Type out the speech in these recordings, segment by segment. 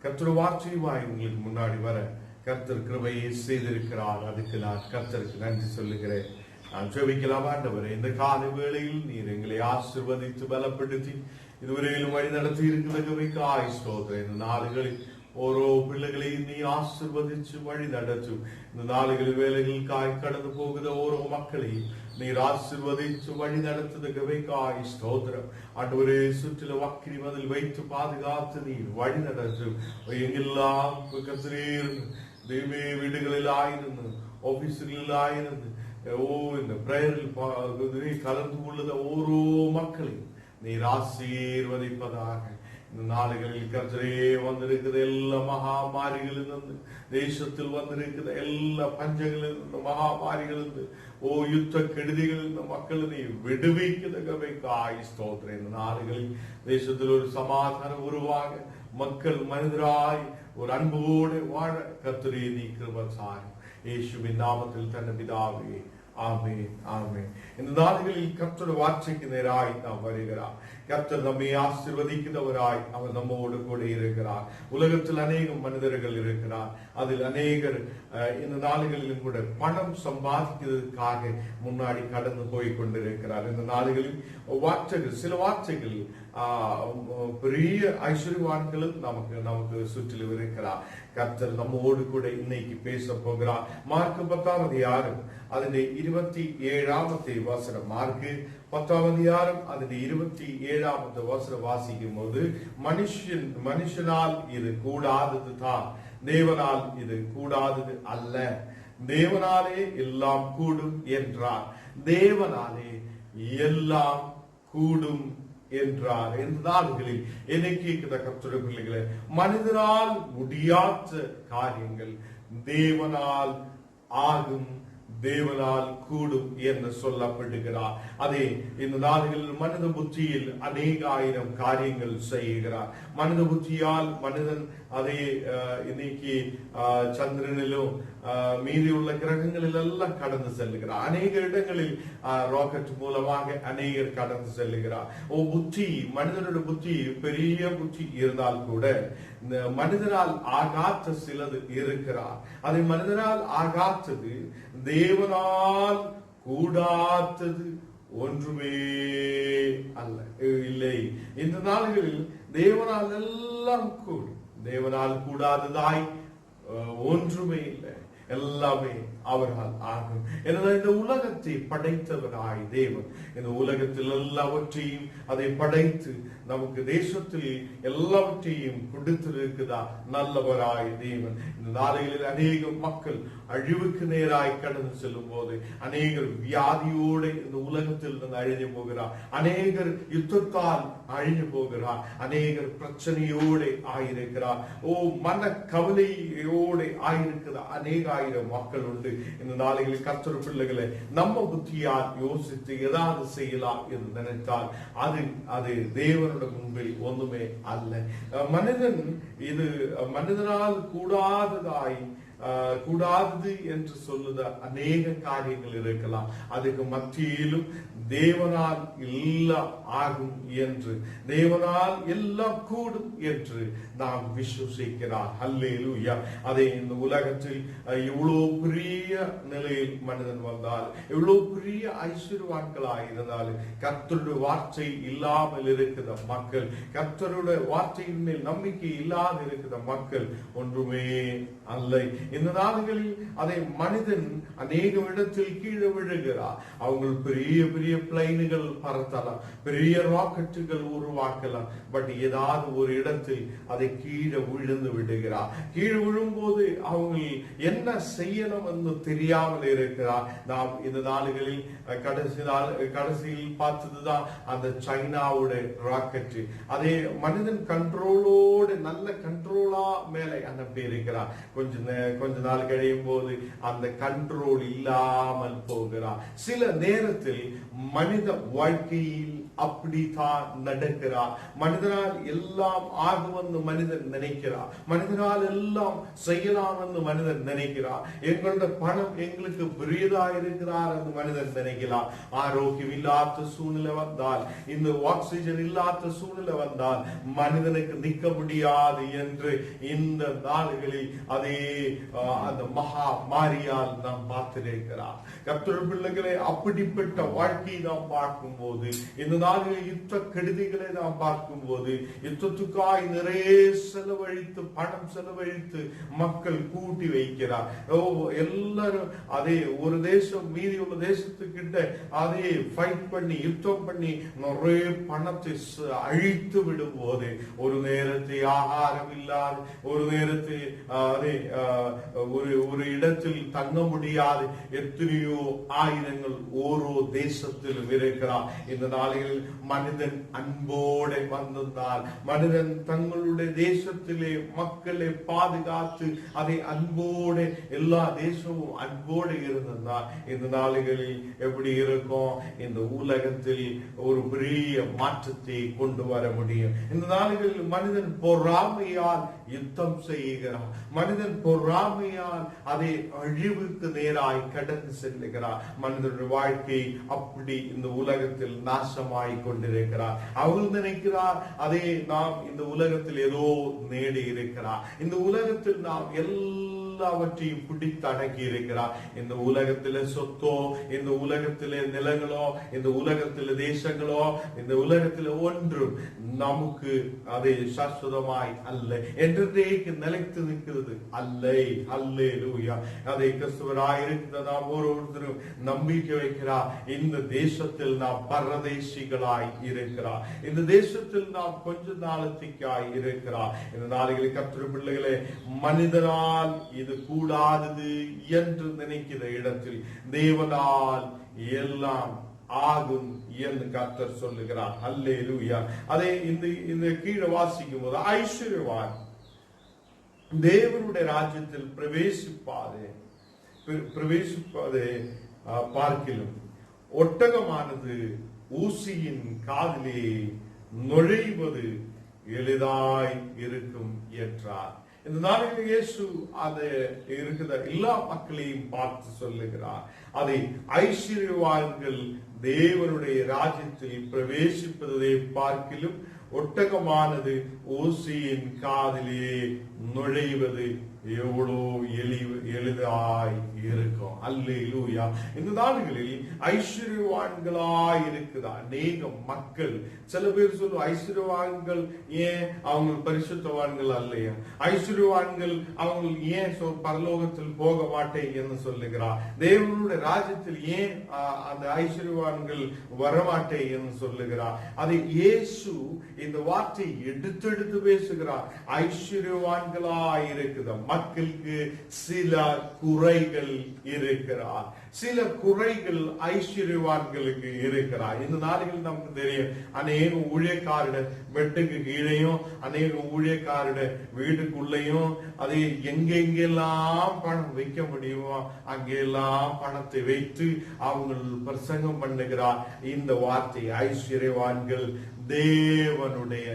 கர்த்தர் வார்த்தையுமாய் உங்களுக்கு முன்னாடி வர கர்த்தர் கிருபையை செய்திருக்கிறார். அதுக்கு நான் கர்த்தருக்கு நன்றி சொல்லுகிறேன். நான் ஜெபிக்கலாம். ஆண்டவரே, இந்த காலை வேளையில் நீர் எங்களை ஆசீர்வதித்து பலப்படுத்தி இதுவரையிலும் வழி நடத்தி இருக்கிற ஸ்தோத்திரம். இந்த நாடுகளில் ஓரோ பிள்ளைகளையும் நீ ஆசீர்வதிச்சு வழி நடத்தும். இந்த நாடுகளில் வேலைகளுக்காய் கடந்து போகிற ஓரோ மக்களையும் நீர் ஆசீர்வதிச்சு வழி நடத்துவதற்காய் ஸ்தோத்திரம். ஆண்டவரே, சுற்றில வக்கிரி மதில் வைத்து பாதுகாத்து நீர் வழி நடத்தும். எங்கெல்லாம் தெய்வமே வீடுகளில் ஆயிருந்து, ஆபீஸுகளில் ஆயிருந்து, இந்த பிரேயரில் கலந்து கொள்ளுத ஓரோ மக்களையும் நீர் ஆசீர்வதிப்பதாக. இந்த நாடுகளில் கர்த்தரே வந்திருக்கிற எல்லா மகாமாரிகளிலிருந்து, தேசத்தில் வந்திருக்கிற எல்லா பஞ்சங்களிலிருந்து, மகாமாரிகளிலிருந்து, யுத்த கெடுதிகள் இந்த மக்களை நீ விடுவிக்கிறதுக்காய் ஸ்தோத்திரம். இந்த நாடுகளில் தேசத்தில் ஒரு சமாதானம் உருவாக, மக்கள் மனிதராய் ஒரு அன்போடு வாழ கர்த்தரே நீ கிருபை சாரும். இயேசுவின் நாமத்தில் தன்னை பிதாவே, ஆமென், ஆமென். இந்த நாடுகளில் கர்த்தர் வார்த்தைக்கு நேராய் நாம் வருகிறார். கர்த்தர் நம்மை ஆசீர்வதிக்கிறவராய் அவர் நம்மோடு கூட இருக்கிறார். உலகத்தில் அநேக மனிதர்கள் இருக்கிறார். அதில் அநேகர் இந்த நாடுகளிலும் கூட பணம் சம்பாதிக்கிறதுக்காக முன்னாடி கடந்து போய் கொண்டிருக்கிறார். இந்த நாடுகளில் வார்த்தைகள், சில வார்த்தைகள் பெரிய ஐஸ்வர்யவான்களும் நமக்கு சுற்றிலும் இருக்கிறார். கர்த்தர் நம்மோடு கூட இன்னைக்கு பேச போகிறார். மார்க்கு 10ஆம் அதிகாரம் அதனுடைய 27ஆம் வசனம். மார்க்கு 10ஆம் அதிகாரம் அதனுடைய 27ஆம் வசனம் வாசிக்கும் போது, மனுஷனால் இது கூடாதது தான், தேவனால் இது கூடாதது அல்ல. தேவனாலே எல்லாம் கூடும் என்றார். தேவனாலே எல்லாம் கூடும் என்றார். இந்த நாடுகளில் என்னை கேட்கிற கர்த்தருடைய பிள்ளைகளே, மனிதனால் முடியாத காரியங்கள் தேவனால் ஆகும், தேவனால் கூடும் என்று சொல்லப்படுகிறார். அதே இந்த நாடுகளில் மனித புத்தியில் அநேக ஆயிரம் காரியங்கள் செய்கிறார். மனித புத்தியால் மனிதன் அதே இன்னைக்கு சந்திரனிலும் மீதி உள்ள கிரகங்களில் எல்லாம் கடந்து செல்லுகிறார். அநேக இடங்களில் ராக்கெட் மூலமாக அநேகர் கடந்து செல்லுகிறார். புத்தி, மனிதனுடைய புத்தி பெரிய புத்தி இருந்தால் கூட மனிதனால் ஆகாத்த சிலது இருக்கிறார். அதை மனிதனால் ஆகாத்தது, தேவனால் கூடாதது ஒன்றுமே அல்ல, இல்லை. இந்த நாடுகளில் தேவனால் எல்லாம் கூடும். தேவனால் கூடாததாய் ஒன்றுமே இல்லை, எல்லாமே அவரால் ஆகும். எனவே இந்த உலகத்தை படைத்தவராய் தேவன் இந்த உலகத்தில் எல்லாவற்றையும் அதை படைத்து நமக்கு தேசத்தில் எல்லாவற்றையும் கொடுத்திருக்குதா நல்லவராய் தேவன். இந்த நாடுகளில் அநேக மக்கள் அழிவுக்கு நேராய் கடந்து செல்லும் போது அநேகர் வியாதியோடு இந்த உலகத்தில் இருந்து அழிஞ்சு போகிறார். அநேகர் யுத்தத்தால் அழிஞ்சு போகிறார். அநேகர் பிரச்சனையோடு ஆயிருக்கிறார். மன கவலையோடு ஆயிருக்கிறார். அநேக ஆயிரம் மக்கள் உண்டு. இந்த நாளைகளில் கர்த்தர் பிள்ளைகளை நம்ம புத்தியால் யோசித்து ஏதாவது செய்யலாம் என்று நினைத்தால் அது தேவனுடைய முன்பில் ஒன்றுமே அல்ல. மனிதன் இது மனிதனால் கூடாதது என்று சொல்லுத அநேக காரியங்கள் இருக்கலாம். அதுக்கு மத்தியிலும் தேவனால் எல்லாம் ஆகும் என்று, தேவனால் எல்லாம் கூடும் என்று நாம் விசுவசிக்கிறார். ஹல்லேலூயா. அதை இந்த உலகத்தில் எவ்வளவு பெரிய நிலையில் மனிதன் வந்தால், எவ்வளவு பெரிய ஐஸ்வர்யவான்களாக இருந்தாலும், கர்த்தருடைய வார்த்தை இல்லாமல் இருக்கிற மக்கள், கர்த்தருடைய வார்த்தையின் மேல் நம்பிக்கை இல்லாத இருக்கிற மக்கள் ஒன்றுமே அல்ல. இந்த நாடுகளில் அதை மனிதன் அநேக இடத்தில் கீழே விழுகிறார். அவங்க பெரிய பெரிய பிளைன்கள் பறத்தலாம், பெரிய ராக்கெட்டுகள் உருவாக்கலாம். பட் ஏதாவது ஒரு இடத்தில் அதை கீழே விழுந்து விடுகிறார். கீழே விழும்போது அவங்க என்ன செய்யணும் என்று தெரியாமல் இருக்கிறார். நாம் இந்த நாடுகளில் கடைசியில் பார்த்ததுதான் அந்த சைனாவுடைய ராக்கெட். அதே மனிதன் கண்ட்ரோலோடு நல்ல கண்ட்ரோலா மேலே அனுப்பி இருக்கிறார். கொஞ்ச நாள் கழியும் போது அந்த கண்ட்ரோல் இல்லாமல் போகிறார். சில நேரத்தில் மனித வாழ்க்கையில் அப்படித்தான் நடக்கிறார். மனிதனால் எல்லாம் ஆகும் என்று மனிதன் நினைக்கிறார். மனிதனால் எல்லாம் செய்யலாம் என்று மனிதன் நினைக்கிறார். எங்களோட பணம் எங்களுக்கு பெரியதா இருக்கிறார் என்று மனிதன் நினைக்கிறார். ஆரோக்கியம் இல்லாத சூழ்நிலை வந்தால், இந்த ஆக்சிஜன் இல்லாத சூழ்நிலை வந்தால் மனிதனுக்கு நிற்க முடியாது என்று இந்த நாடுகளில் அதே அந்த மகா மாரியால் நாம் பார்த்திருக்கிறார். கர்த்தருடைய பிள்ளைகளை, அப்படிப்பட்ட வாழ்க்கையை நாம் பார்க்கும் போது, இந்த நாடுகளில் யுத்த கெடுதிகளை நாம் பார்க்கும் போது, யுத்தத்துக்காய் நிறைய செலவழித்து பணம் செலவழித்து மக்கள் கூட்டி வைக்கிறார். எல்லாரும் அதே ஒரு தேசம் மீதி உள்ள தேசத்துக்கிட்ட அதே ஃபைட் பண்ணி யுத்தம் பண்ணி நிறைய பணத்தை அழித்து விடும் போது, ஒரு நேரத்தை ஆகாரம் இல்லாது, ஒரு நேரத்தை அதே ஒரு இடத்தில் தங்க முடியாது எத்தனையோ ஆயிரங்கள் ஓரோ தேசத்திலும் இருக்கிறார். இந்த நாளில் மனிதன் அன்போடு வந்திருந்தால், மனிதன் தங்களுடைய தேசத்திலே மக்களை பாதுகாத்து அதை அன்போடு, எல்லா தேசமும் அன்போடு இருந்திருந்தால் இந்த நாளிகளில் எப்படி இருக்கும்? இந்த உலகத்தில் ஒரு பெரிய மாற்றத்தை கொண்டு வர முடியும். இந்த நாளிகளில் மனிதன் பொறாமையால் யுத்தம் செய்கிறார். மனிதன் பொறாமையால் அதை அழிவுக்கு நேராய் கடந்து செல்லுகிறார். மனிதனுடைய வாழ்க்கை அப்படி இந்த உலகத்தில் நாசமாய் கொண்டிருக்கிறார். அவர்கள் நினைக்கிறார் அதே நாம் இந்த உலகத்தில் ஏதோ நேடி இருக்கிறார், இந்த உலகத்தில் நாம் எல்லாவற்றையும் பிடித்து அடக்கி இருக்கிறார். இந்த உலகத்தில சொத்தோ, இந்த உலகத்திலே நிலங்களோ, இந்த உலகத்தில தேசங்களோ, இந்த உலகத்தில ஒன்றும் நமக்கு அதை சாஸ்வதமாய் அல்ல, என்றைக்கு நிலைத்து நிற்கிறது அல்ல. அல்லேலூயா. அதை கிறிஸ்துவராய் இருக்கிற நாம் ஒவ்வொருத்தரும் நம்பிக்கை வைக்கிறார். இந்த தேசத்தில் நாம் பரதேசிகளாய் இருக்கிறார். இந்த தேசத்தில் நாம் கொஞ்ச நாளத்திற்காய் இருக்கிறார். இந்த நாளில் கர்த்தருடைய பிள்ளைகளே, மனிதனால் இது கூடாதது என்று நினைக்கிற இடத்தில் தேவனால் எல்லாம் ஆகும் என்று கர்த்தர் சொல்லுகிறார். அல்லேலூயா. அதை இந்த கீழே வாசிக்கும் போது, ஐஸ்வர்யவான் தேவனுடைய ராஜ்யத்தில் பிரவேசிப்பதை பார்க்கிலும் ஒட்டகமானது ஊசியின் காதிலே நுழைவது எளிதாய் இருக்கும் என்றார். இந்த நாளில் இயேசு அதை இருக்கிற எல்லா மக்களையும் பார்த்து சொல்லுகிறார், அதை ஐஸ்வர்யவான்கள் தேவனுடைய ராஜ்யத்தில் பிரவேசிப்பதை பார்க்கிலும் ஒட்டகமானது ஊசியின் காதிலே நுழைவது எவ்வளோ எளிதாய் இருக்கும். அல்லேலூயா. இந்த நாடுகளில் ஐஸ்வர்யவான்களாய் இருக்குதா அநேக மக்கள். சில பேர் சொல்லுவோம், ஐஸ்வர்யவான்கள் ஏன் அவங்க பரிசுத்தவான்கள் அல்லையா? ஐஸ்வர்யவான்கள் அவங்க ஏன் பரலோகத்தில் போக மாட்டேன்னு சொல்லுகிறார்? தேவனுடைய ராஜ்யத்தில் ஏன் அந்த ஐஸ்வர்யவான்கள் வரமாட்டே என்று சொல்லுகிறார்? அதை இயேசு இந்த வார்த்தை எடுத்து பேசுகிறார். ஐஸ்வர்யவான்களாய் இருக்குதா மக்களுக்கு சில குறைகள் இருக்கிறார். சில குறைகள் ஐஸ்வர்யவான்களுக்கு இருக்கிறார். இந்த நாடுகளில் நமக்கு தெரியும், அநேக ஊழியக்காரர் வெட்டுக்கு கீழையும் அநேக ஊழியக்காரர் வீட்டுக்குள்ளையும் அதை எங்கெங்கெல்லாம் பணம் வைக்க முடியுமோ அங்கெல்லாம் பணத்தை வைத்து அவங்க பிரசங்கம் பண்ணுகிறார். இந்த வார்த்தை ஐஸ்வர்யவான்கள் தேவனுடைய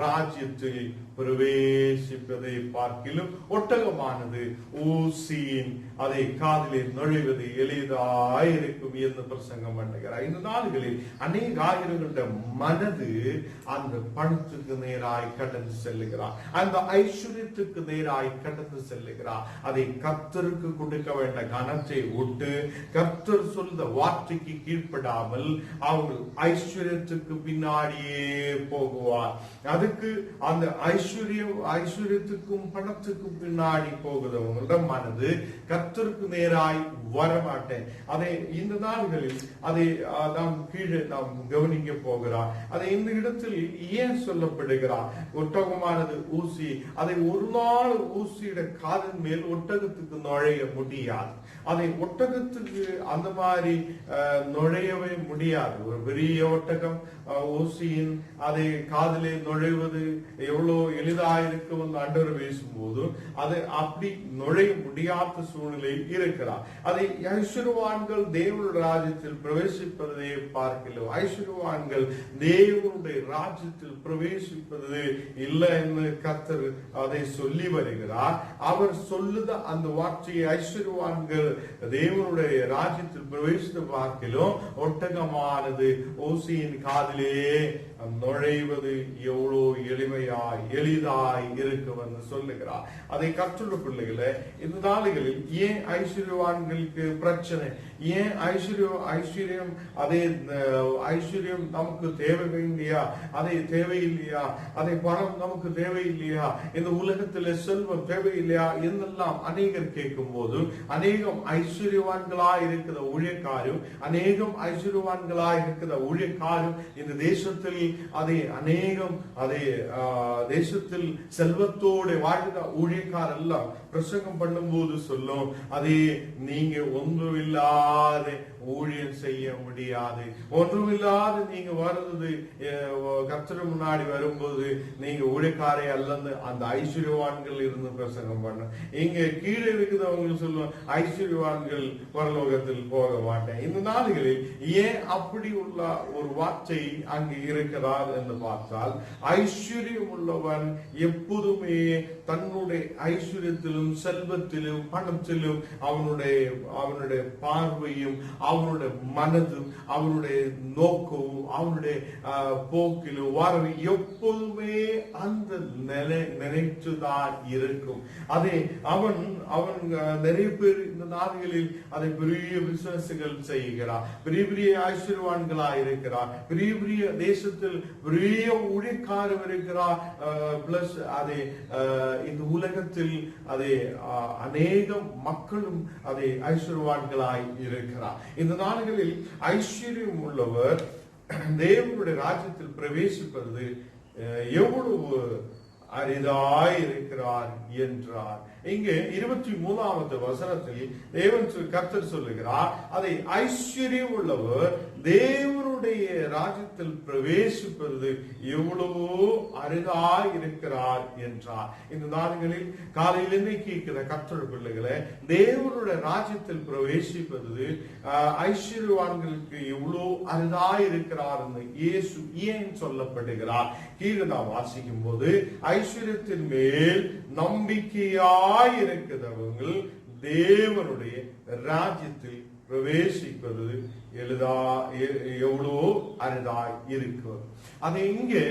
ராஜ்யத்தில் பிரவேசிப்பதை பார்க்கிலும் ஒட்டகமானது ஊசியின் அதை காதிலே நுழைவது எளிதாயிருக்கும் என்று பிரசங்கம் பண்ணுகிறார். இந்த நாடுகளில் அநேக ஆயிரங்களுடைய மனது அந்த பணத்துக்கு நேராய் கடந்து செல்லுகிறார், அந்த ஐஸ்வர்யத்துக்கு நேராய் கடந்து செல்லுகிறார். அதை கர்த்தருக்கு கொடுக்க வேண்டிய கனத்தை விட்டு கர்த்தர் சொல்ற வார்த்தைக்கு கீழ்ப்படாமல் அவங்க ஐஸ்வர்யத்துக்கு பின்னாடியே போகுவார். அதுக்கு அந்த ஐஸ்வர்யத்துக்கும் பணத்துக்கும் பின்னாடி போகிறவங்களோட மனது கர்த்தருக்கு நேராய் வரமாட்டேன். அதை இந்த நாள்களில் அதை நாம் கீழே நாம் கவனிக்க போகிறார். அதை இந்த இடத்தில் ஏன் சொல்லப்படுகிறார்? ஒட்டகமானது ஊசி, அதை ஒரு நாள் ஊசியோட காதின் மேல் ஒட்டகத்துக்கு நுழைய முடியாது. அதை ஒட்டகத்துக்கு அந்த மாதிரி நுழையவே முடியாது. ஒரு பெரிய ஒட்டகம் ஊசியின் அதை காதிலே நுழைவது எவ்வளவு எளிதாயிருக்கும் என்று ஆண்டவர் பேசும்போது அது அப்படி நுழைய முடியாத சூழ்நிலை இருக்கிறார். அதை ஐஸ்வர்யவான்கள் தேவனுடைய ராஜ்யத்தில் பிரவேசிப்பதை பார்க்கலாம். ஐஸ்வர்யவான்கள் தேவனுடைய ராஜ்யத்தில் பிரவேசிப்பது இல்லை என்று கர்த்தர் அதை சொல்லி வருகிறார். அவர் சொல்லுத அந்த வார்த்தையை ஐஸ்வர்யவான்கள் தேவனுடைய ராஜ்யத்தில் பிரவேசித்து பார்க்கலாம். ஒட்டகமானது ஊசியின் காதிலே நுழைவது எவ்வளோ எளிதாய் இருக்கும் என்று சொல்லுகிறார். அதை கற்றுள்ள பிள்ளைகளை இந்த நாடுகளில் ஏன் ஐஸ்வர்யவான்களுக்கு பிரச்சனை, ஏன் ஐஸ்வர்யம் அதே ஐஸ்வர்யம் நமக்கு தேவையில்லையா, அதை தேவையில்லையா, அதை பணம் நமக்கு தேவையில்லையா, இந்த உலகத்தில் செல்வம் தேவையில்லையா என்றெல்லாம் அநேகர் கேட்கும் போது, அநேகம் ஐஸ்வர்யவான்களாய் இருக்கிற ஊழியக்காரும் அநேகம் ஐஸ்வர்யவான்களாய் இருக்கிற ஊழியக்காரும் இந்த தேசத்தில் தேசத்தில் செல்வத்தோடு வாழ்கிற ஊழியக்கார் எல்லாம் பிரசங்கம் பண்ணும் போது சொல்லும், அதே நீங்க ஒன்றுமில்லாத ஊழியம் செய்ய முடியாது, ஒன்றுமில்லாத நீங்க வருது கர்த்தர் முன்னாடி வரும்போது நீங்க ஊழியக்காரை அல்லது அந்த ஐஸ்வர்யவான்கள் இருந்து பிரசங்கம் பண்ண. இங்க கீழே இருக்கிறவங்க சொல்லுவோம் ஐஸ்வர்யவான்கள் பரலோகத்தில் போக மாட்டேன். இந்த நாடுகளில் ஏன் அப்படி உள்ள ஒரு வார்த்தை அங்கு இருக்கிறார் என்று பார்த்தால், ஐஸ்வர்யம் உள்ளவன் எப்போதுமே தன்னுடைய ஐஸ்வர்யத்திலும் செல்வத்திலும் பணத்திலும் அவனுடைய பார்வையும் அவனுடைய மனதும் அவனுடைய நோக்கமும் அவனுடைய போக்கிலும் வரவு எப்போதுமே அந்த நினைச்சுதான் இருக்கும். அதை அவன் நிறைய பேர் இந்த நாடுகளில் அதை பெரிய பிசினஸ்கள் செய்கிறார், பெரிய பெரிய ஐஸ்வர்யவான்களா இருக்கிறார், பெரிய பெரிய தேசத்தில் பெரிய ஊழியக்காரர் இருக்கிறார். பிளஸ் அதை இந்த உலகத்தில் அதை அநேக மக்களும் அதை ஐஸ்வர்யவான்களாய் இருக்கிறார். இந்த நாடுகளில் ஐஸ்வர்யம் உள்ளவர் தேவனுடைய ராஜ்யத்தில் பிரவேசிப்பது எவ்வளவு அரிதாய் இருக்கிறார் என்றார். இங்கே 23வது வசனத்தில் தேவன் கர்த்தர் சொல்லுகிறார், அதை ஐஸ்வர்யம் உள்ளவர் தேவனுடைய ராஜ்யத்தில் பிரவேசிப்பது எவ்வளவோ அரிதாய் இருக்கிறார் என்றார். இந்த நாடுகளில் காலையிலிருந்து கேட்கிற கர்த்தர் பிள்ளைகளை, தேவனுடைய ராஜ்யத்தில் பிரவேசிப்பது ஐஸ்வர்யவான்களுக்கு எவ்வளவு அரிதாய் இருக்கிறார் என்று இயேசு ஏன் சொல்லப்படுகிறார்? கீழே நாம் வாசிக்கும் போது, ஐஸ்வர்யத்தின் மேல் நம்பிக்கையாய் இருக்கிறவர்கள் தேவனுடைய ராஜ்யத்தில் பிரவேசிப்பது எவ்வளோ அரிதாய் இருக்கும். அதை இங்கே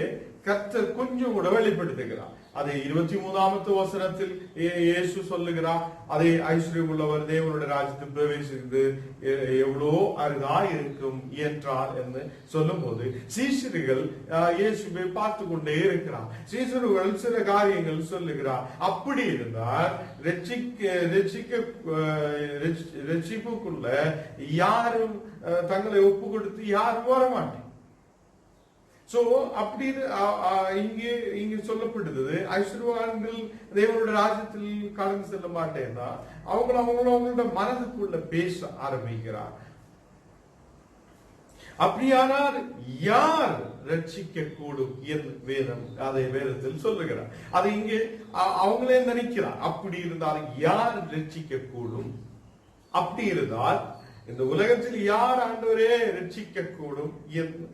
கர்த்தர் கொஞ்சம் கூட வெளிப்படுத்துகிறார். அதை 23வது வசனத்தில் இயேசு சொல்லுகிறார், அதை ஐஸ்வர்யம் உள்ளவர் தேவனுடைய ராஜ்யத்தில் பிரவேசித்து எவ்வளோ அரிதாய் இருக்கும் என்றார் என்று சொல்லும் போது, சீஷர்கள் இயேசுவை பார்த்து கொண்டே இருக்கிறார். சீஷர்கள் சில காரியங்கள் சொல்லுகிறார். அப்படி இருந்தால் ரட்சிப்புக்குள்ள யாரும் தங்களை ஒப்பு கொடுத்து யாரும் வர மாட்டேன். சோ அப்படி இங்கே சொல்லப்படுது, ஐஸ்வர்யவான்கள் தேவனுடைய ராஜ்யத்தில் கடந்து செல்ல மாட்டேன்னா அவங்களோட மனதுக்குள்ள பேச ஆரம்பிக்கிறார். அப்படியானால் யார் ரட்சிக்க கூடும் என்று வேதத்தில் சொல்லுகிறார். அது இங்கே அவங்களே நினைக்கிறார். அப்படி இருந்தால் யார் ரட்சிக்க கூடும்? அப்படி இருந்தால் இந்த உலகத்தில் யார் ஆண்டவரே ரட்சிக்க கூடும் என்று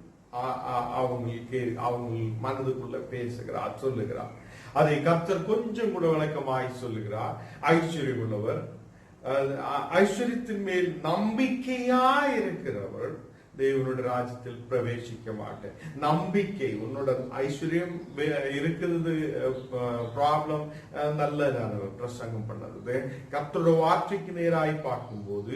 அவங்க மனதுக்குள்ள பேசுகிறார், சொல்லுகிறார். அதை கர்த்தர் கொஞ்சம் கூட விளக்கமாய் சொல்லுகிறார். ஐஸ்வர்யம் உள்ளவர், ஐஸ்வர்யத்தின் மேல் நம்பிக்கையாய் இருக்கிறவர் தேவனுடைய ராஜ்யத்தில் பிரவேசிக்க மாட்டேன். நம்பிக்கை, உன்னோட ஐஸ்வர்யம் இருக்கிறது ப்ராப்ளம், நல்ல பிரசங்கம் பண்ணது. கர்த்தரோட வார்த்தைக்கு நேராய் பார்க்கும் போது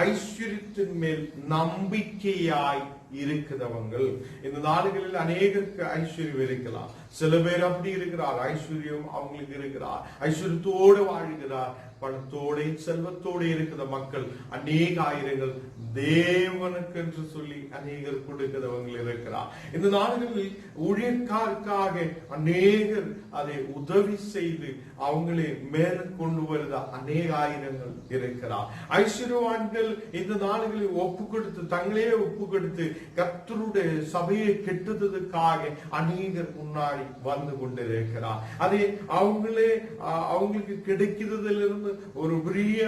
ஐஸ்வர்யத்தின் மேல் நம்பிக்கையாய் இருக்கிறவங்கள், இந்த நாடுகளில் அநேகருக்கு ஐஸ்வர்யம் இருக்கலாம். சில பேர் அப்படி இருக்கிறார், ஐஸ்வர்யம் அவங்களுக்கு இருக்கிறார், ஐஸ்வர்யத்தோடு வாழ்கிறார், பணத்தோட செல்வத்தோடு இருக்கிற மக்கள் அநேக ஆயிரங்கள் தேவனுக்கு என்று சொல்லி அநேகர் கொடுக்கிறவங்க இருக்கிறார். இந்த நாடுகளில் ஊழியக்காருக்காக அநேகர் அதை உதவி செய்து அவங்களை மேல கொண்டு வருத அநேக ஆயிரங்கள் இருக்கிறார். ஐஸ்வர்யவான்கள் இந்த நாடுகளில் ஒப்பு கொடுத்து, தங்களே ஒப்பு கொடுத்து கர்த்தருடைய சபையை கெட்டுவதற்காக அநேகர் முன்னாடி முன்னாடி வந்து கொண்டிருக்கிறார். அதே அவங்களுக்கு கிடைக்கிறதிலிருந்து ஒரு பெரிய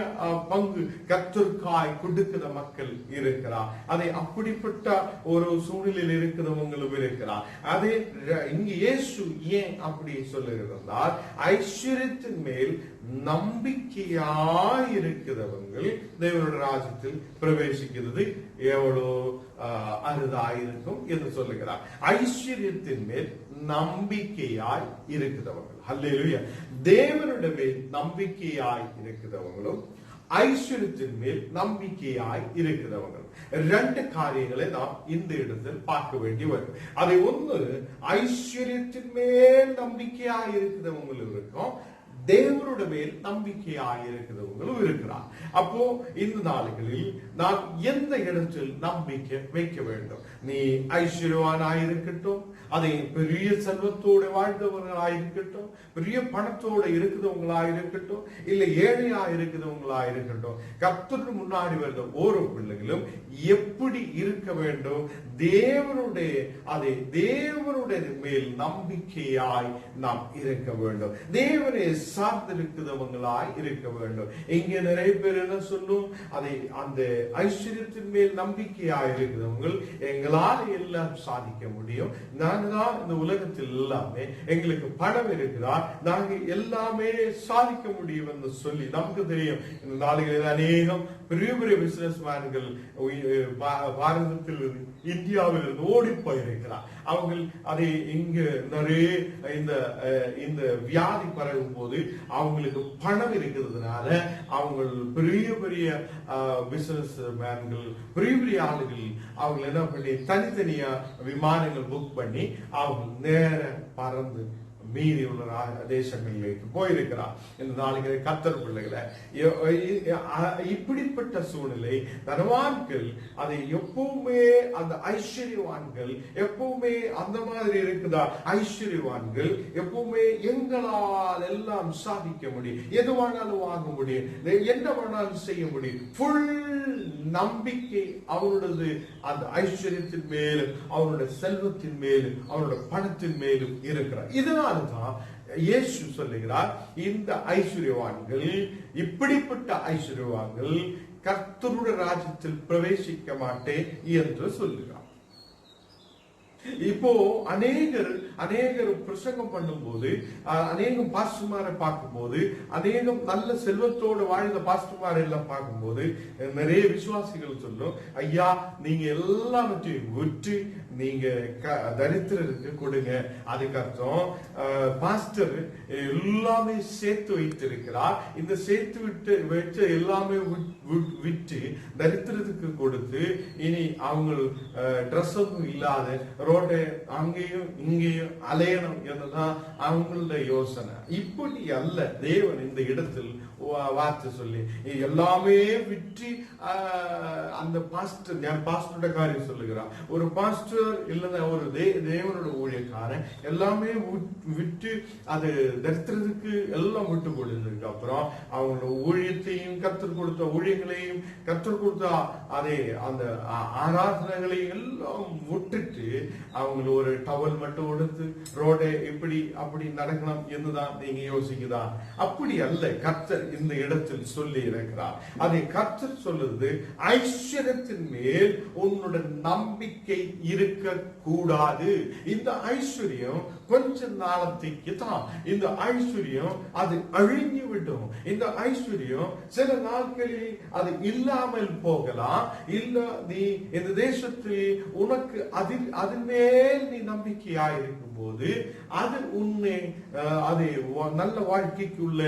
பங்கு கர்த்தருக்காய் கொடுக்கிற மக்கள் இருக்கிறார். அதை அப்படிப்பட்ட ஒரு சூழ்நிலையில் இருக்கிறவங்களும் இருக்கிறார். அதே இங்க இயேசு ஏன் அப்படி சொல்லுகிறார்? ஐஸ்வர்யத்தின் மேல் நம்பிக்கையாய் இருக்கிறவங்கள் தேவனுடைய ராஜ்யத்தில் பிரவேசிக்கிறது எவ்வளவு அரிதாயிருக்கும் என்று சொல்லுகிறார். ஐஸ்வர்யத்தின் மேல் நம்பிக்கையாய் இருக்கிறவர்கள், அல்லேலூயா, தேவனுடைய மேல் நம்பிக்கையாய் இருக்கிறவங்களும் ஐஸ்வர்யத்தின் மேல் நம்பிக்கையாய் இருக்கிறவர்கள், ரெண்டு காரியங்களை நாம் இந்த இடத்தில் பார்க்க வேண்டி வரும். அதை ஒன்று, ஐஸ்வர்யத்தின் மேல் நம்பிக்கையாய் இருக்கிறவங்களும் இருக்கும், தேவனுடைய மேல் நம்பிக்கையாய் இருக்கிறவங்களும் இருக்கிறார். அப்போ இந்த நாளுகளில் நாம் எந்த இடத்தில் நம்பிக்கை வைக்க வேண்டும்? நீ ஐஸ்வர்யவானாயிருக்கட்டும், அதை பெரிய செல்வத்தோடு வாழ்ந்தவர்களாயிருக்கட்டும், பெரிய பணத்தோடு இருக்கிறவங்களாயிருக்கட்டும், இல்லை ஏழையா இருக்கிறவங்களாயிருக்கட்டும், கர்த்தருக்கு முன்னாடி வந்த ஒரு பிள்ளைகளும் எப்படி இருக்க வேண்டும்? தேவனுடைய மேல் நம்பிக்கையாய் நாம் இருக்க வேண்டும். தேவனை சார்ந்திருக்கிறவங்களாய் இருக்க வேண்டும். இங்க நிறைய பேர் என்ன சொல்லும்? அதை அந்த ஐஸ்வர்யத்தின் மேல் நம்பிக்கையாய் இருக்கிறவங்க, எங்களால் எல்லாம் சாதிக்க முடியும், நாங்க தான் இந்த உலகத்தில் எல்லாமே, எங்களுக்கு பணம் இருக்கிறார், நாங்க எல்லாமே சாதிக்க முடியும் என்று சொல்லி, நமக்கு தெரியும் இந்த நாடுகளில் அநேகம் பெரிய பெரிய பிசினஸ் மேன்கள் பாரதத்தில் இந்தியாவில் இருந்து ஓடி போயிருக்கிறார். அவங்க அதை இங்கு நிறைய இந்த வியாதி பரவும் போது அவங்களுக்கு பணம் இருக்கிறதுனால அவங்க பெரிய பெரிய பிசினஸ் மேன்கள், பெரிய பெரிய ஆளுகள் அவங்க என்ன பண்ணி தனித்தனியா விமானங்கள் புக் பண்ணி அவங்க நேர பறந்து மீறி உள்ள தேசங்களிലേക്ക് போயிருக்கிறார். இந்த நாளைக்கு கர்த்தர் பிள்ளைகளை, இப்படிப்பட்ட சூழ்நிலை தனவான்கள் அதை எப்பவுமே அந்த ஐஸ்வர்யவான்கள் எப்பவுமே அந்த மாதிரி இருக்குதா? ஐஸ்வர்யவான்கள் எப்பவுமே எங்களால் எல்லாம் சாதிக்க முடியும், எதுவானாலும் வாங்க முடியும், என்ன வேணாலும் செய்ய முடியும். ஃபுல் நம்பிக்கை அவருடைய அந்த ஐஸ்வர்யத்தின் மேலும் அவருடைய செல்வத்தின் மேலும் அவருடைய பணத்தின் மேலும் இருக்கிறார். இதனால இயேசு சொல்லுகிறார், இந்த ஐஸ்வர்யவான்கள், இப்படிப்பட்ட ஐஸ்வர்யவான்கள் கர்த்தருடைய ராஜ்யத்தில் பிரவேசிக்க மாட்டேன் என்று சொல்லுகிறார். இப்போ அநேகர் பிரசங்கம் பண்ணும் போது, அநேகம் பாஸ்டர்மாரை பார்க்கும் போது, அநேகம் நல்ல செல்வத்தோடு வாழ்ந்த பாஸ்டர்மாரை எல்லாம் பார்க்கும் போது நிறைய விசுவாசிகள் சொல்லும், ஐயா நீங்க எல்லாவற்றையும் விற்று நீங்க தரித்திரருக்கு கொடுங்க. அதுக்கு அர்த்தம் பாஸ்டர் எல்லாமே சேர்த்து வைத்திருக்கிறார், இந்த சேர்த்து வச்ச எல்லாமே விற்று தரித்திரத்துக்கு கொடுத்து இனி அவங்க ட்ரெஸ்ஸும் இல்லாத ரோட்டை அங்கேயும் இங்கேயும் அலையணும் என்றுதான் அவங்களுடைய யோசனை. இப்படி அல்ல. தேவன் இந்த இடத்தில் வார்த்தை சொல்லி எல்லாமே விற்று அந்த பாஸ்டர், நான் பாஸ்டரோட காரியம் சொல்லுகிறான், ஒரு பாஸ்டர் இல்லைன்னா ஒரு தேவனோட ஊழியக்காரன் எல்லாமே விட்டு அது தரித்திரத்துக்கு எல்லாம் விட்டு கொடுத்ததுக்கு அப்புறம் அவங்களோட ஊழியத்தையும் கர்த்தர் கொடுத்த ஊழியங்களையும் கர்த்தர் கொடுத்த அதே அந்த ஆராதனைகளையும் எல்லாம் விட்டுட்டு அவங்க ஒரு டவல் மட்டும் கொடுத்து ரோடை இப்படி அப்படி நடக்கணும் என்றுதான் நீங்க யோசிக்குதா? அப்படி அல்ல. கர்த்தர் இந்த இடத்தில் சொல்லி இருக்கிறார். அதை கர்த்தர் சொல்லுது, ஐஸ்வர்யத்தின் மேல் உன்னோட நம்பிக்கை இருக்க கூடாது. இந்த ஐஸ்வர்யம் கொஞ்ச நாளத்துக்கு தான். இந்த ஐஸ்வர்யம் அது அழிஞ்சு விடும். இந்த ஐஸ்வர்யம் சில நாட்களில் அது இல்லாமல் போகலாம். இல்ல நீ இந்த தேசத்தில் உனக்கு அதன் மேல் நீ நம்பிக்கையா இருக்கும் போது அது உன்னை அதை நல்ல வாழ்க்கைக்குள்ள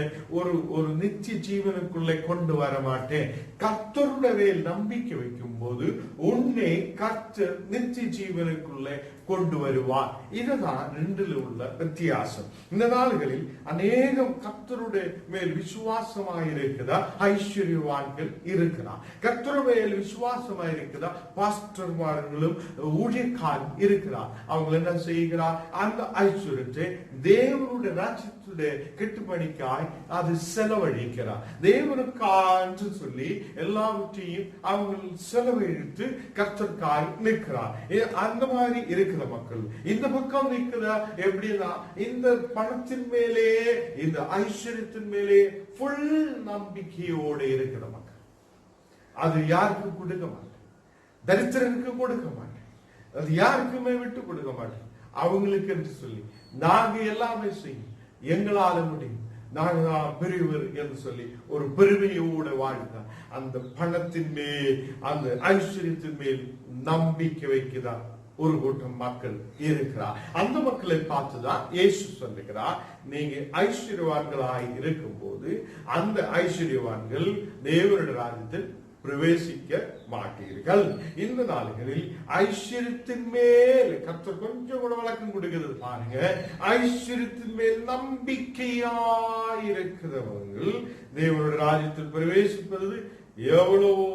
ஒரு நித்திய ஜீவனுக்குள்ளே கொண்டு வர மாட்டேன். கர்த்தருடைய நம்பிக்கை வைக்கும் போது உன்னை கர்த்தர் நித்திய ஜீவனுக்குள்ளே கொண்டு வருவார். இதுதான் ரெண்டுல உள்ள வித்தியாசம். இந்த நாள்களில் அநேகம் கர்த்தருடைய மேல் விசுவாசமாயிருக்குதா ஐஸ்வர்யவான்கள் இருக்கிறார். கர்த்தருடைய மேல் விசுவாசமாயிருக்குதா பாஸ்டர்மார்களும் ஊழியக்காரர் இருக்கிறார். அவங்க என்ன செய்கிறார்? அந்த ஐஸ்வர்யத்தை தேவனுடைய ராஜ்யத்துடைய கெட்டுப்பணிக்காய் அது செலவழிக்கிறார். தேவனுக்காக சொல்லி எல்லாவற்றையும் அவங்க செலவழித்து கர்த்தருக்காய் நிற்கிறார். அந்த மாதிரி இருக்கிற இருக்கிற மக்கள். இந்த பக்கம் நிற்கிற எப்படின்னா இந்த பணத்தின் மேலே, இந்த ஐஸ்வர்யத்தின் மேலே ஃபுல் நம்பிக்கையோடு இருக்கிற மக்கள். அது யாருக்கு கொடுக்க மாட்டேன், தரித்திரனுக்கு கொடுக்க மாட்டேன், அது யாருக்குமே விட்டு கொடுக்க மாட்டேன். அவங்களுக்கு என்று சொல்லி நாங்க எல்லாமே செய்யும், எங்களால முடியும், நாங்க பெரியவர் என்று சொல்லி ஒரு பெருமையோட வாழ்க்கை. அந்த பணத்தின் மேல், அந்த ஐஸ்வர்யத்தின் மேல் நம்பிக்கை வைக்கிறார் ஒரு கூட்டம் மக்கள் இருக்கிறார். அந்த மக்களை பார்த்துதான் இயேசு சொல்லுகிறார், நீங்க ஐஸ்வர்யவான்களாய் இருக்கும் போது அந்த ஐஸ்வர்யவான்கள் தேவனுடைய ராஜ்யத்தில் பிரவேசிக்க மாட்டீர்கள். இந்த நாடுகளில் ஐஸ்வர்யத்தின் மேல் கர்த்தர் கொஞ்சம் கூட வழக்கம் கொடுக்கிறது பாருங்க. ஐஸ்வர்யத்தின் மேல் நம்பிக்கையாயிருக்கிறவர்கள் தேவனுடைய ராஜ்யத்தில் பிரவேசிப்பது எவ்வளவோ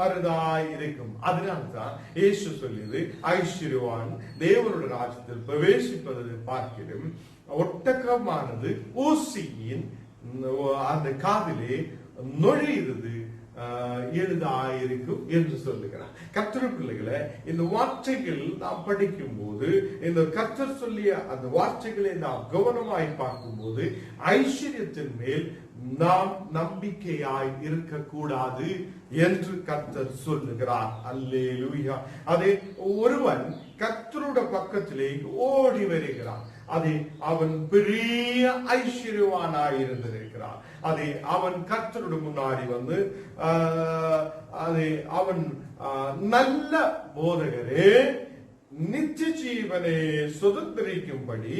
அரிதாய் இருக்கும். அதனால்தான் இயேசு சொல்லியது, ஐஸ்வர்யவான் தேவனுடைய ராஜ்யத்தில் பிரவேசிப்பதை பார்க்கிறோம் ஒட்டகமானது ஊசியின் அந்த காதிலே நுழைகிறது எளிதாயிருக்கும் என்று சொல்லுகிறார். கர்த்தர் பிள்ளைகளை, இந்த வார்த்தைகள் நாம் படிக்கும் போது, இந்த கர்த்தர் சொல்லிய அந்த வார்த்தைகளை நாம் கவனமாய் பார்க்கும் போது, ஐஸ்வர்யத்தின் மேல் நாம் நம்பிக்கையாய் இருக்கக்கூடாது என்று கர்த்தர் சொல்லுகிறார். அல்லேலூயா. அதே ஒருவன் கர்த்தருடைய பக்கத்திலே ஓடி வருகிறான், அதை அவன் பெரிய ஐஸ்வர்யவானாய் இருந்திருக்கிறான். அதை அவன் கர்த்தருடைய முன்னாடி வந்து அதை அவன் நல்ல போதகரே, நித்திய ஜீவனை சுதந்திரிக்கும்படி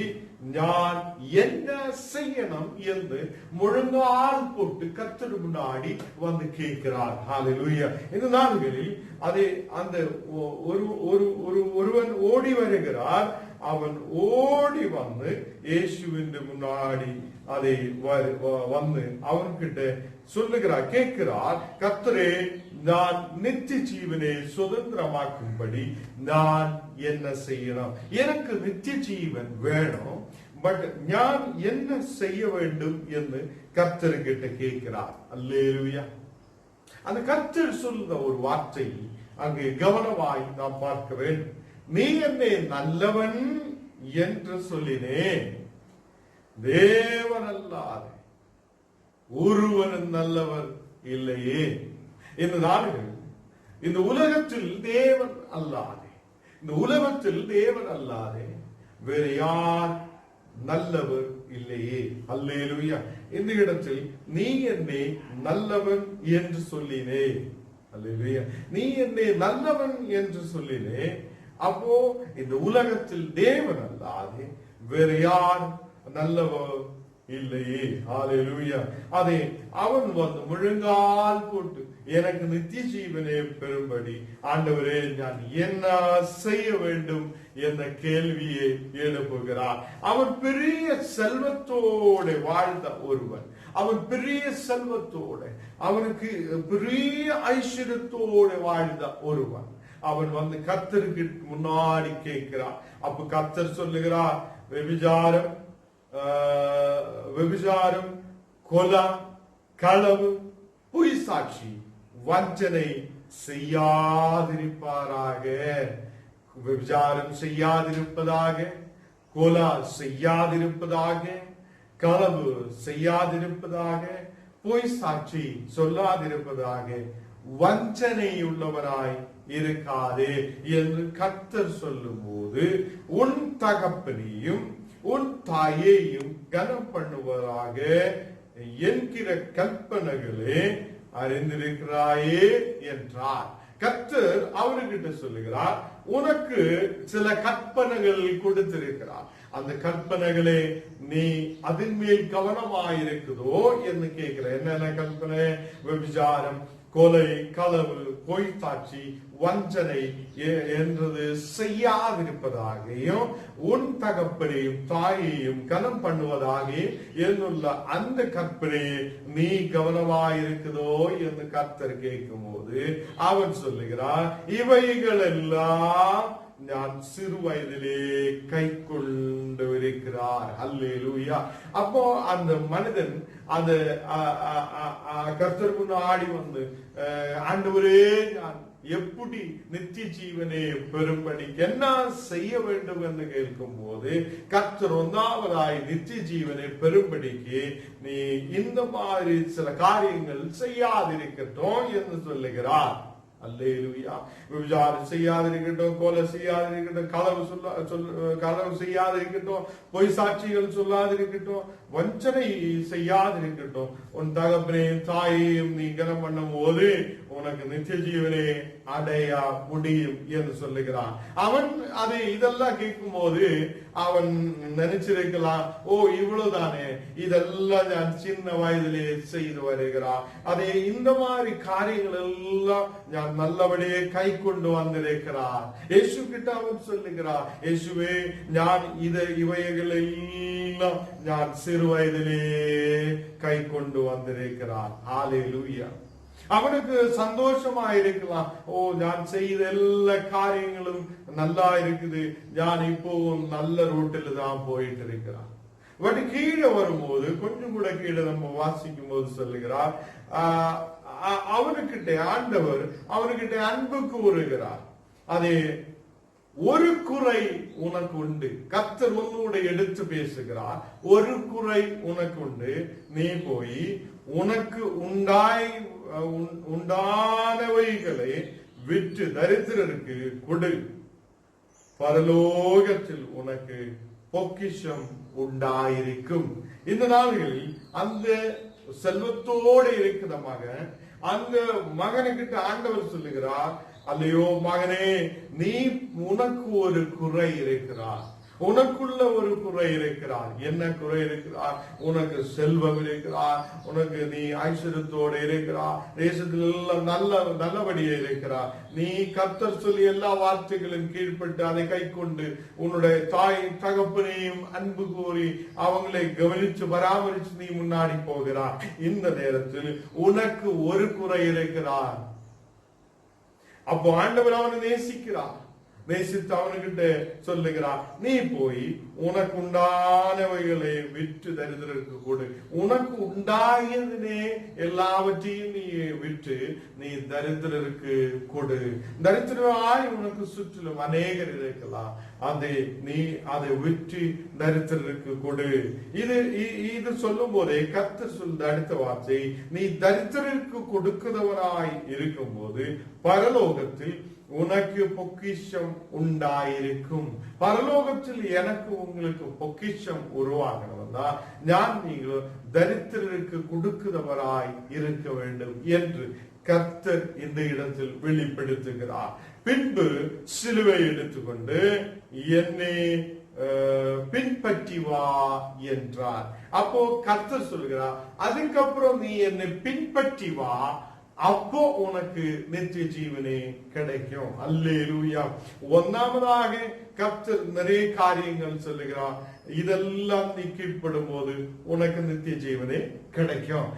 நான் என்ன செய்யணும் என்று முழங்கால் போட்டு கர்த்தர் முன்னாடி வந்து கேட்கிறார். ஹல்லேலூயா. இந்த நாள்களில் அதை அந்த ஒருவன் ஓடி வருகிறார். அவன் ஓடி வந்து இயேசுவின் முன்னாடி அதை வந்து அவன்கிட்ட சொல்லுகிறார், கேட்கிறார், கர்த்தரே, நான் நித்திய ஜீவனை சுதந்திரமாக்கும்படி நான் என்ன செய்யணும்? எனக்கு நித்திய ஜீவன் வேணும், பட் நான் என்ன செய்ய வேண்டும் என்று கர்த்தர்கிட்ட கேட்கிறார். அல்லேலூயா. அந்த கர்த்தர் சொல்ற ஒரு வார்த்தை அங்கே கவனமாய் நாம் பார்க்க வேண்டும். நீ என்னை நல்லவன் என்று சொல்லினேன், தேவன் அல்லாத ஒருவன் நல்லவர் இல்லையே. இந்த நாடுகள், இந்த உலகத்தில் தேவன் அல்லாதே, இந்த உலகத்தில் தேவன் அல்லாதே வேறு யார் நல்லவர் இல்லையே. அல்லேலூயா. இந்த இடத்தில் நீ என்னை நல்லவன் என்று சொல்லினே. அல்லேலூயா. நீ என்னை நல்லவன் என்று சொல்லினே. அப்போ இந்த உலகத்தில் தேவன் அல்லாதே வேறு யார் நல்லவர் இல்லையே. ஹல்லேலூயா. அதை அவன் வந்து முழங்கால் போட்டு எனக்கு நித்திய ஜீவனை பெறும்படி ஆண்டவரே நான் என்ன செய்ய வேண்டும் என்ற கேள்வியை எழுப்புகிறார். அவன் பெரிய செல்வத்தோட வாழ்ந்த ஒருவன், அவன் பெரிய செல்வத்தோட, அவனுக்கு பெரிய ஐஸ்வர்யத்தோட வாழ்ந்த ஒருவன். அவன் வந்து கர்த்தருக்கு முன்னாடி கேட்கிறான். அப்ப கர்த்தர் சொல்லுகிறார், விபச்சாரம், கொலை, களவு, பொய் சாட்சி, வஞ்சனை செய்யாதிருப்பாராக. விபச்சாரம் செய்யாதிருப்பதாக, கொலை செய்யாதிருப்பதாக, களவு செய்யாதிருப்பதாக, பொய் சாட்சி சொல்லாதிருப்பதாக, வஞ்சனை உள்ளவராய் இருக்காதே என்று கர்த்தர் சொல்லும் போது, உன் தகப்பனையும் உன் தாயையும் கனம் பண்ணுவதாக என்கிற கற்பனைகளே அறிந்திருக்கிறாயே என்றார். கர்த்தர் அவர்கிட்ட சொல்லுகிறார், உனக்கு சில கற்பனைகள் கொடுத்திருக்கிறார். அந்த கற்பனைகளே நீ அதன் மேல் கவனமாயிருக்குதோ என்று கேட்கிற. என்னென்ன கற்பனை? விபச்சாரம், கொலை, களவு, பொய் சாட்சி, வஞ்சனை என்றது செய்யாதிருப்பதாகவும் உன் தகப்பனையும் தாயையும் கனம் பண்ணுவதாக என்னுள்ள அந்த கற்பனையை நீ கவனமாயிருக்குதோ என்று கர்த்தர் கேட்கும் போது அவன் சொல்லுகிறான், இவைகள் எல்லாம் நான் சிறு வயதிலே கை கொண்டு இருக்கிறார். அல்லேலூயா. அப்போ அந்த மனிதன் அந்த கர்த்தர் முன்னாடி வந்து, ஆண்டவரே நான் எப்படி நித்திய ஜீவனை பெறும்படி என்ன செய்ய வேண்டும் என்று கேட்கும் போது கர்த்தர் ஒன்றாவதாய் நித்திய ஜீவனை பெறும்படிக்கு நீ இந்த மாதிரி சில காரியங்கள் செய்யாதிருக்கட்டும் என்று சொல்லுகிறார். அல்லேலூயா. விபச்சாரம் செய்யாதிருக்கட்டும், கொலை செய்யாதிருக்கட்டும், களவு செய்யாதிருக்கட்டும், பொய் சாட்சிகள் சொல்லாதிருக்கட்டும், வஞ்சனை செய்யாதிருக்கட்டும். உன் தகப்பனையும் தாயையும் நீ கனம் பண்ணும் போது உனக்கு நித்திய ஜீவனே அடைய முடியும் என்று சொல்லுகிறான். அவன் அதை இதெல்லாம் கேட்கும் போது அவன் நினைச்சிருக்கலாம், ஓ இவ்வளவுதானே, இதெல்லாம் நான் சின்ன வயதிலே செய்து வருகிறான், அதே இந்த மாதிரி காரியங்கள் எல்லாம் நான் நல்லபடியே கை கொண்டு வந்திருக்கிறார். இயேசு கிட்ட அவன் சொல்லுகிறார், இயேசுவே நான் இவைகள் எல்லாம் நான் சிறு வயதிலே கை கொண்டு வந்திருக்கிறார். ஹல்லேலூயா. அவனுக்கு சந்தோஷமா இருக்கலாம், ஓ நான் செய்த எல்லா காரியங்களும் நல்லா இருக்குது, நான் இப்போ நல்ல ரூட்டில் தான் போயிட்டு இருக்கிறான். பட் கீழே வரும்போது கொஞ்சம் கூட கீழே நம்ம வாசிக்கும் போது சொல்லுகிறார், அவனுக்கிட்ட ஆண்டவர் அவனுக்கிட்ட அன்பு கூறுகிறார். அதே ஒரு குறை உனக்கு உண்டு. கர்த்தர் உன்னோட எடுத்து பேசுகிறார், ஒரு குறை உனக்கு உண்டு, நீ போய் உனக்கு உண்டானவைகளை விற்று தரித்திரருக்கு கொடு, பரலோகத்தில் உனக்கு பொக்கிஷம் உண்டாயிருக்கும். இந்த நாள்களில் அந்த செல்வத்தோடு இருக்கிற மகன் அந்த மகனுக்கிட்ட ஆண்டவர் சொல்லுகிறார், அல்லையோ மகனே, நீ உனக்கு ஒரு குறை இருக்கிறார், உனக்குள்ள ஒரு குறை இருக்கிறார். என்ன குறை இருக்கிறார்? உனக்கு செல்வம் இருக்கிறார், உனக்கு நீ ஐஸ்வர்யத்தோடு இருக்கிறார், தேசத்தில் எல்லாம் நல்லபடியே இருக்கிறார். நீ கர்த்தர் சொல்லி எல்லா வார்த்தைகளும் கீழ்பட்டு அதை கை கொண்டு உன்னுடைய தாய் தகப்பனையும் அன்பு கூறி அவங்களை கவனிச்சு பராமரிச்சு நீ முன்னாடி போகிறார். இந்த நேரத்தில் உனக்கு ஒரு குறை இருக்கிறார். அப்போ ஆண்டவர் அவனை நேசிக்கிறார். நேசித்து அவனுக்கிட்ட சொல்லுகிறார், நீ போய் உனக்கு உண்டானவைகளை விற்று தரித்திரருக்கு கொடு. உனக்கு உண்டாயதுனே எல்லாவற்றையும் நீ விற்று நீ தரித்திரருக்கு கொடு. தரித்திரமாய் உனக்கு சுற்றிலும் அநேகர் இருக்கலாம், நீ அதை விற்று தரித்திரருக்கு கொடு. இது சொல்லும் போதே கர்த்தர் சொல்ல அடுத்த வார்த்தை, நீ தரித்திரருக்கு கொடுக்கிறவனாய் இருக்கும் போது பரலோகத்தில் உனக்கு பொக்கிஷம் உண்டாயிருக்கும். பரலோகத்தில் எனக்கு உங்களுக்கு பொக்கிஷம் உருவாகணும்னா நான் நீங்கள் தரித்திரருக்கு கொடுக்கிறவராய் இருக்க வேண்டும் என்று கர்த்தர் இந்த இடத்தில் வெளிப்படுத்துகிறார். பின்பு சிலுவை எடுத்துக்கொண்டு என்னை பின்பற்றி வா என்றார். அப்போ கர்த்தர் சொல்கிறார், அதுக்கப்புறம் நீ என்னை பின்பற்றி வா, அப்போ உனக்கு நித்திய ஜீவனே கிடைக்கும். அல்லேலூயா. ஒன்னாவதாக கர்த்தர் நிறைய காரியங்கள் சொல்லுகிறார், இதெல்லாம் நீ கீழ்ப்படும் போது உனக்கு நித்திய ஜீவனே கிடைக்கும்.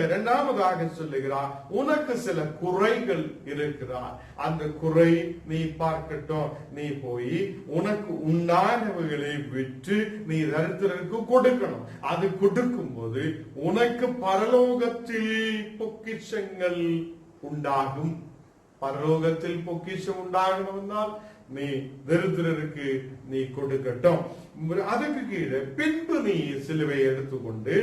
இரண்டாவதாக சொல்லுகிறார், உனக்கு சில குறைகள் இருக்கிறார், அந்த குறை நீ பார்க்கட்டும், நீ போய் உனக்கு உண்டானவைகளை விற்று நீ தரித்திரருக்கு கொடுக்கணும். அது கொடுக்கும் போது உனக்கு பரலோகத்தில் பொக்கிஷங்கள் உண்டாகும். பரலோகத்தில் பொக்கிஷம் உண்டாகணும்னால் நீ தரித்திரருக்கு நீ கொடுக்கட்டும். அதுக்கு கீழே பின்பு நீ சிலுவை எடுத்துக்கொண்டு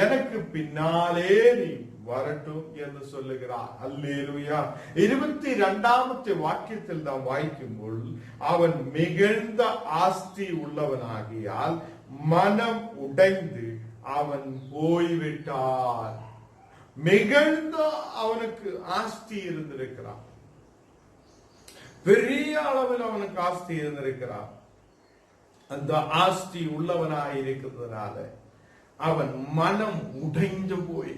எனக்கு பின்னாலே நீ வரட்டும் என்று சொல்லுகிறார். அல்லேலூயா. 22வது வாக்கியத்தில் நாம் வாய்க்கும்போது, அவன் மிகுந்த ஆஸ்தி உள்ளவனாகியால் மனம் உடைந்து அவன் போய்விட்டார். மிகுந்த அவனுக்கு ஆஸ்தி இருந்திருக்கிறான், பெரிய அளவில் அவனுக்கு ஆஸ்தி இருந்திருக்கிறான். அந்த ஆஸ்தி உள்ளவனாய் இருக்கிறதுனால அவன் மனம் உடைந்து போய்,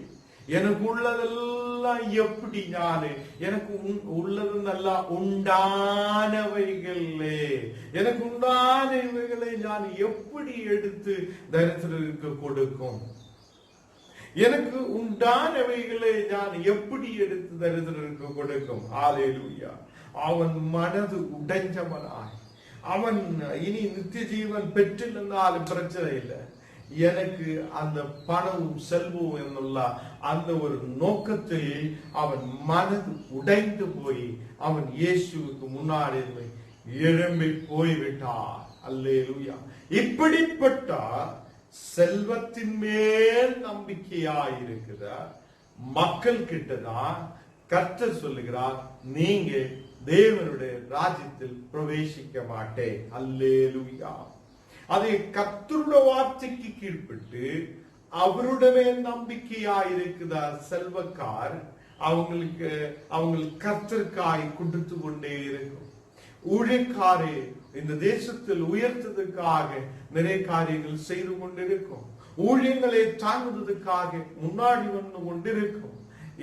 எனக்கு உள்ளதெல்லாம் எப்படி ஞானு, எனக்கு உள்ளது நல்லா உண்டானவைகளே, எனக்கு உண்டானவைகளை நான் எப்படி எடுத்து தரித்திரருக்கு கொடுக்கும், எனக்கு உண்டானவைகளை நான் எப்படி எடுத்து தரித்திரருக்கு கொடுக்கும். ஹல்லேலூயா. அவன் மனது உடைஞ்சவனாய், அவன் இனி நித்திய ஜீவன் பெற்றிருந்தாலும் பிரச்சனை இல்லை, எனக்கு அந்த பணமும் செல்வம் என்னுள்ள அந்த ஒரு நோக்கத்தில் அவன் மனது உடைந்து போய் அவன் இயேசுவுக்கு முன்னாடி எழும்பி போய்விட்டார். அல்லேலூயா. இப்படிப்பட்ட செல்வத்தின் மேல் நம்பிக்கையாயிருக்கிற மக்கள் கிட்டதான் கர்த்தர் சொல்லுகிறார், நீங்க தேவனுடைய ராஜ்யத்தில் பிரவேசிக்க மாட்டேன். அல்லேலூயா. அதை கர்த்தருடைய வார்த்தைக்கு கீழ்பட்டு அவருடைய நம்பிக்கையாயிருக்கிறார் செல்வக்கார் அவங்களுக்கு கர்த்தருக்காய் கொடுத்து கொண்டே இருக்கும். ஊழியக்காரே இந்த தேசத்தில் உயர்த்ததுக்காக நிறைய காரியங்கள் செய்து கொண்டிருக்கும். ஊழியங்களை தாங்குவதற்காக முன்னாடி வந்து கொண்டிருக்கும்.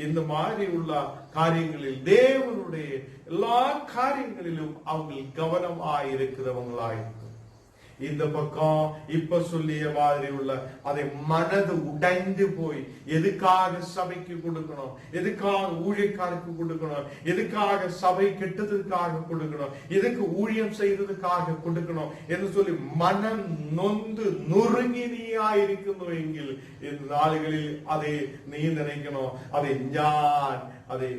இந்த மாதிரி உள்ள காரியங்களில் தேவனுடைய எல்லா காரியங்களிலும் அவங்க கவனமாயிருக்கிறவங்களாயிருக்கும். இந்த பக்கம் இப்ப சொல்லிய மாதிரி உள்ள அதை மனது உடைந்து போய் எதுக்காக சபைக்கு கொடுக்கணும், எதுக்காக ஊழியக்காருக்கு கொடுக்கணும், எதுக்காக சபை கெட்டதுக்காக கொடுக்கணும், எதுக்கு ஊழியம் செய்ததுக்காக கொடுக்கணும் என்று சொல்லி மனம் நொந்து நொறுங்கி நீயாயிருக்கணும் எங்கில் இந்த நாடுகளில் அதை நீ நினைக்கணும். அதை ஞான் அதை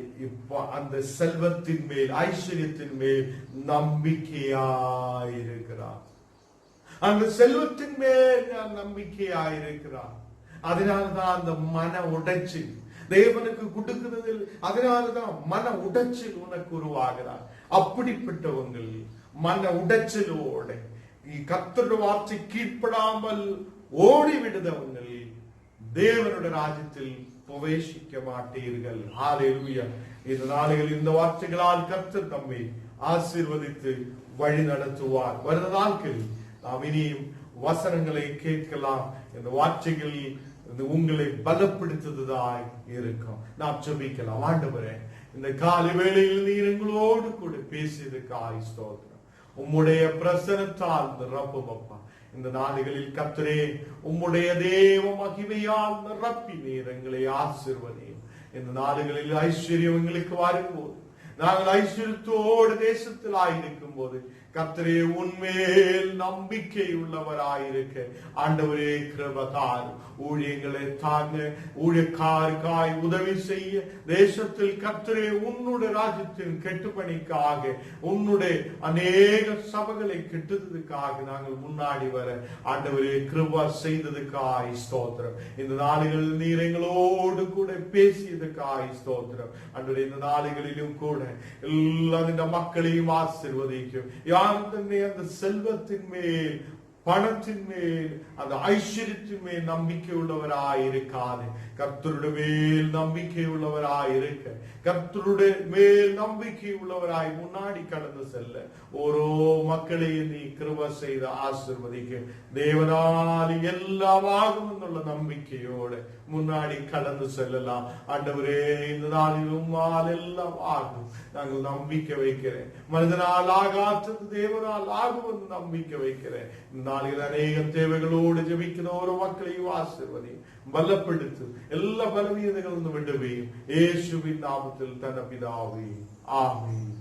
அந்த செல்வத்தின் மேல் ஐஸ்வர்யத்தின் மேல் நம்பிக்கையாயிருக்கிறார். அந்த செல்வத்தின் மேல் நம்பிக்கையாயிருக்கிறார். அதனால்தான் அந்த மன உடைச்சில் தேவனுக்கு கொடுக்கிறதில் அதனால்தான் மன உடைச்சில் உனக்கு உருவாகிறார். அப்படிப்பட்டவங்கள் மன உடைச்சலோட கர்த்தருடைய வார்த்தை கீழ்ப்படாமல் ஓடிவிடுதவங்கள் தேவனுடைய ராஜ்யத்தில் பிரவேசிக்க மாட்டீர்கள். ஹல்லேலூயா. இந்த நாளில் இந்த வார்த்தைகளால் கர்த்தர் தம்மை ஆசீர்வதித்து வழி நடத்துவார். வருகிற நாட்களில் நாம் இனியும் வசனங்களை கேட்கலாம். இந்த வார்த்தைகள் உங்களை பலப்படுத்துவதாய் இருக்கும். நாம் ஜெபிக்கலாம். ஆண்டவரே, இந்த காலை வேளையில் நீர் எங்களோடு கூட பேசியதுக்காய் ஸ்தோத்திரம். உம்முடைய பிரசன்னத்தால் நிரப்பும் அப்பா. இந்த நாடுகளில் கர்த்தரே உம்முடைய தேவ மகிமையால் நிரப்பி நீர் எங்களை ஆசீர்வதியும். இந்த நாடுகளில் ஐஸ்வர்யம் எங்களுக்கு வரும்போது நாங்கள் ஐஸ்வர்யத்தோடு தேசத்தில் ஆயிருக்கும் போது கர்த்தரே உன்மேல் நம்பிக்கை உள்ளவராயிருக்க ஆண்டவரே கிருபைதார். ஊழியங்களை தாங்க, ஊழியக்காருக்காய் உதவி செய்ய தேசத்தில் கர்த்தரே உன்னுடைய ராஜ்யத்தின் கெட்டுப்பணிக்காக உன்னுடைய அநேக சபைகளை கெட்டதுக்காக நாங்கள் முன்னாடி வர ஆண்டவரே கிருபை செய்ததுக்காய் ஸ்தோத்திரம். இந்த நாடுகளில் நீர் எங்களோடு கூட பேசியதுக்காய் ஸ்தோத்திரம். ஆண்டவரே, இந்த நாடுகளிலும் கூட எல்லா மக்களையும் ஆசீர்வதிக்கும். தன்னை அந்த செல்வத்தின் மேல் பணத்தின் மேல் அந்த ஐஸ்வர்யத்தின் மேல் நம்பிக்கை உள்ளவராயிருக்காது. கர்த்தருடைய மேல் நம்பிக்கை உள்ளவராயிருக்க கர்த்தருடைய மேல் நம்பிக்கை உள்ளவராய் முன்னாடி கடந்து செல்ல ஓரோ மக்களையும் நீ கிருபை செய்து ஆசீர்வதிக்க தேவனால் எல்லாம் ஆகும் എന്നുള്ള நம்பிக்கையோடு முன்னாடி கடந்து செல்லலாம். ஆண்டவரே, இந்த நாளிலும் எல்லாம் ஆகும் நாங்கள் நம்பிக்கை வைக்கிறேன். மனிதனால் ஆகாதது தேவனால் ஆகும் என்று நம்பிக்கை வைக்கிறேன். நாளில் அநேக தேவைகளோடு ஜெபிக்கிற ஒரு மக்களையும் ஆசீர்வதி பலப்படுத்து. எல்லா பலவீனங்களும் விடுவையும் இயேசுவின் நாமத்தில் தன பிதாவே, ஆமென்.